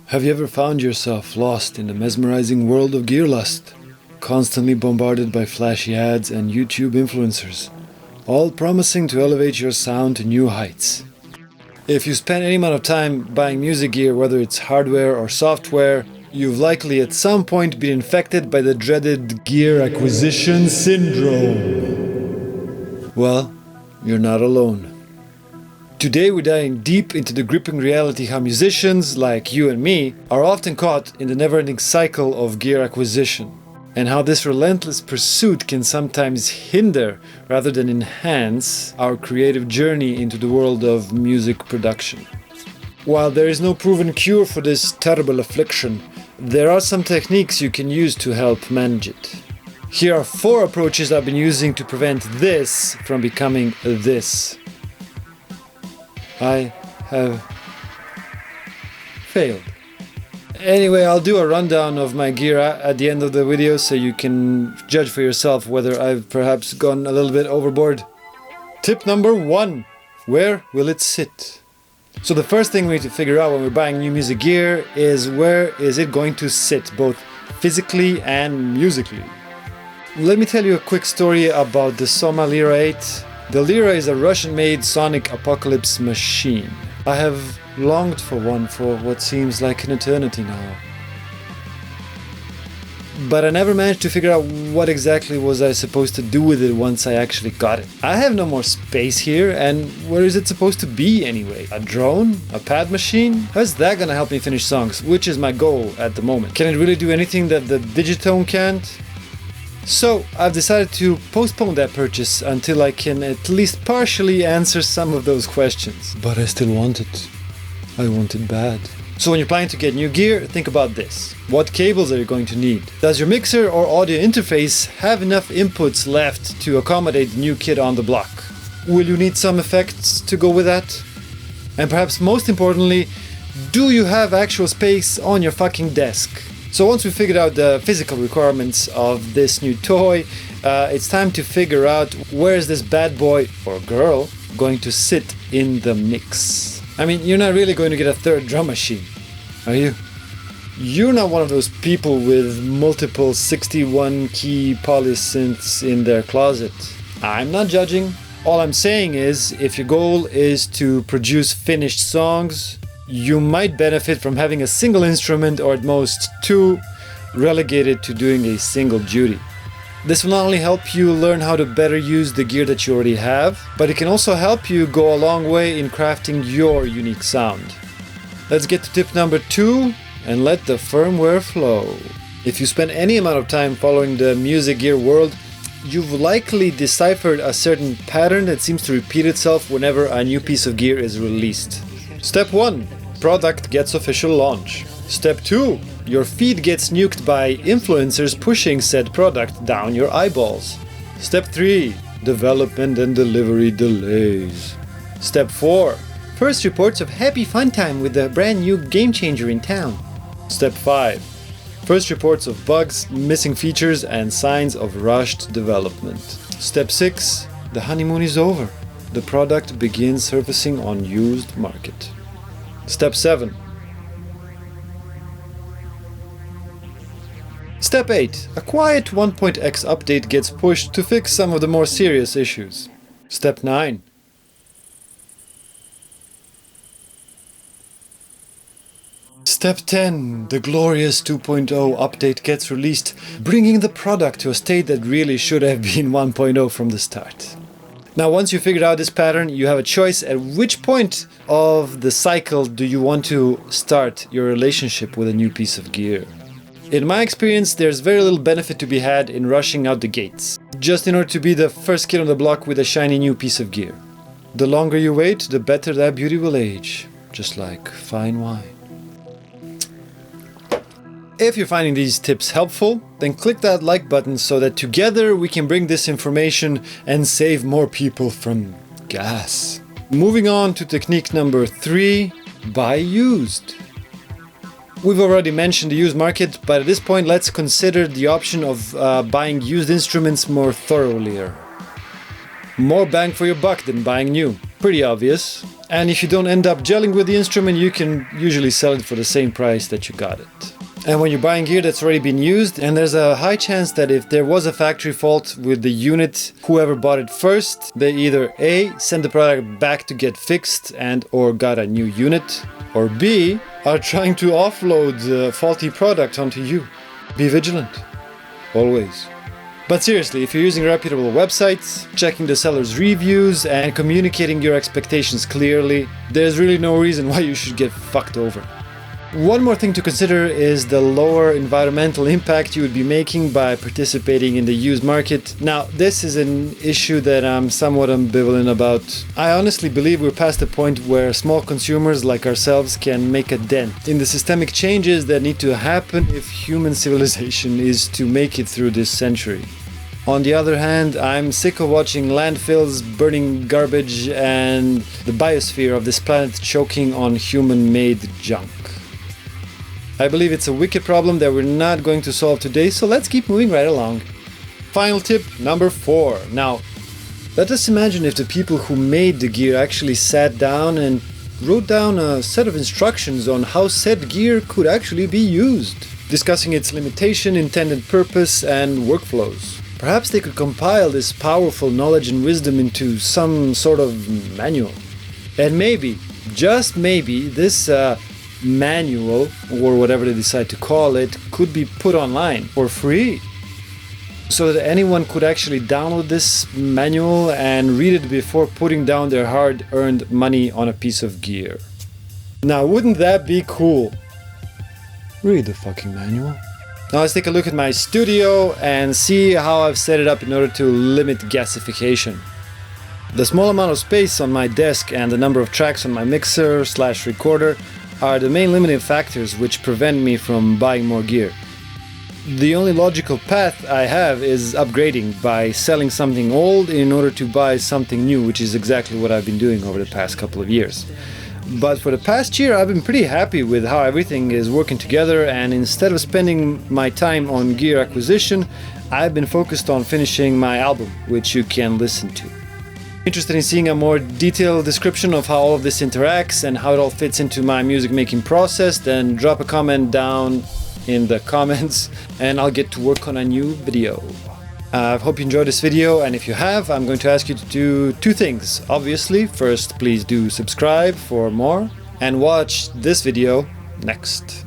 Have you ever found yourself lost in the mesmerizing world of gear lust, constantly bombarded by flashy ads and YouTube influencers, all promising to elevate your sound to new heights? If you spend any amount of time buying music gear, whether it's hardware or software, you've likely at some point been infected by the dreaded gear acquisition syndrome. Well, you're not alone. Today we're diving deep into the gripping reality how musicians, like you and me, are often caught in the never-ending cycle of gear acquisition, and how this relentless pursuit can sometimes hinder rather than enhance our creative journey into the world of music production. While there is no proven cure for this terrible affliction, there are some techniques you can use to help manage it. Here are 4 approaches I've been using to prevent this from becoming this. I have failed. Anyway, I'll do a rundown of my gear at the end of the video so you can judge for yourself whether I've perhaps gone a little bit overboard. Tip number 1. Where will it sit? So the first thing we need to figure out when we're buying new music gear is where is it going to sit, both physically and musically. Let me tell you a quick story about the Soma Lyra 8. The Lyra is a Russian-made sonic apocalypse machine. I have longed for one for what seems like an eternity now. But I never managed to figure out what exactly was I supposed to do with it once I actually got it. I have no more space here, and where is it supposed to be anyway? A drone? A pad machine? How's that gonna help me finish songs, which is my goal at the moment? Can it really do anything that the Digitone can't? So I've decided to postpone that purchase until I can at least partially answer some of those questions. But I still want it. I want it bad. So when you're planning to get new gear, think about this. What cables are you going to need? Does your mixer or audio interface have enough inputs left to accommodate the new kid on the block? Will you need some effects to go with that? And perhaps most importantly, do you have actual space on your fucking desk? So once we figured out the physical requirements of this new toy, it's time to figure out where is this bad boy or girl going to sit in the mix. I mean, you're not really going to get a third drum machine, are you? You're not one of those people with multiple 61 key polysynths in their closet. I'm not judging. All I'm saying is, if your goal is to produce finished songs, you might benefit from having a single instrument, or at most 2, relegated to doing a single duty. This will not only help you learn how to better use the gear that you already have, but it can also help you go a long way in crafting your unique sound. Let's get to tip number 2 and let the firmware flow. If you spend any amount of time following the music gear world, you've likely deciphered a certain pattern that seems to repeat itself whenever a new piece of gear is released. Step 1. Product gets official launch. Step 2. Your feed gets nuked by influencers pushing said product down your eyeballs. Step 3. Development and delivery delays. Step 4. First reports of happy fun time with the brand new game changer in town. Step 5. First reports of bugs, missing features, and signs of rushed development. Step 6. The honeymoon is over. The product begins surfacing on used market. Step 7. Step 8. A quiet 1.x update gets pushed to fix some of the more serious issues. Step 9. Step 10. The glorious 2.0 update gets released, bringing the product to a state that really should have been 1.0 from the start. Now, once you figured out this pattern, you have a choice at which point of the cycle do you want to start your relationship with a new piece of gear. In my experience, there's very little benefit to be had in rushing out the gates, just in order to be the first kid on the block with a shiny new piece of gear. The longer you wait, the better that beauty will age, just like fine wine. If you're finding these tips helpful, then click that like button so that together we can bring this information and save more people from gas. Moving on to technique number 3, buy used. We've already mentioned the used market, but at this point let's consider the option of buying used instruments more thoroughly. More bang for your buck than buying new. pretty obvious. And if you don't end up gelling with the instrument, you can usually sell it for the same price that you got it. And when you're buying gear that's already been used, and there's a high chance that if there was a factory fault with the unit, whoever bought it first, they either A, send the product back to get fixed and or got a new unit, or B, are trying to offload the faulty product onto you. Be vigilant. Always. But seriously, if you're using reputable websites, checking the seller's reviews, and communicating your expectations clearly, there's really no reason why you should get fucked over. One more thing to consider is the lower environmental impact you would be making by participating in the used market. Now, this is an issue that I'm somewhat ambivalent about. I honestly believe we're past the point where small consumers like ourselves can make a dent in the systemic changes that need to happen if human civilization is to make it through this century. On the other hand, I'm sick of watching landfills burning garbage and the biosphere of this planet choking on human-made junk. I believe it's a wicked problem that we're not going to solve today, so let's keep moving right along. Final tip number 4. Now, let us imagine if the people who made the gear actually sat down and wrote down a set of instructions on how said gear could actually be used, discussing its limitation, intended purpose, and workflows. Perhaps they could compile this powerful knowledge and wisdom into some sort of manual. And maybe, just maybe, this manual, or whatever they decide to call it, could be put online for free, so that anyone could actually download this manual and read it before putting down their hard-earned money on a piece of gear. Now, wouldn't that be cool? Read the fucking manual. Now let's take a look at my studio and see how I've set it up in order to limit gasification. The small amount of space on my desk and the number of tracks on my mixer/recorder are the main limiting factors which prevent me from buying more gear. The only logical path I have is upgrading by selling something old in order to buy something new, which is exactly what I've been doing over the past couple of years. But for the past year, I've been pretty happy with how everything is working together, and instead of spending my time on gear acquisition, I've been focused on finishing my album, which you can listen to. Interested in seeing a more detailed description of how all of this interacts and how it all fits into my music making process, then drop a comment down in the comments and I'll get to work on a new video. I hope you enjoyed this video, and if you have, I'm going to ask you to do 2 things. Obviously, first, please do subscribe for more and watch this video next.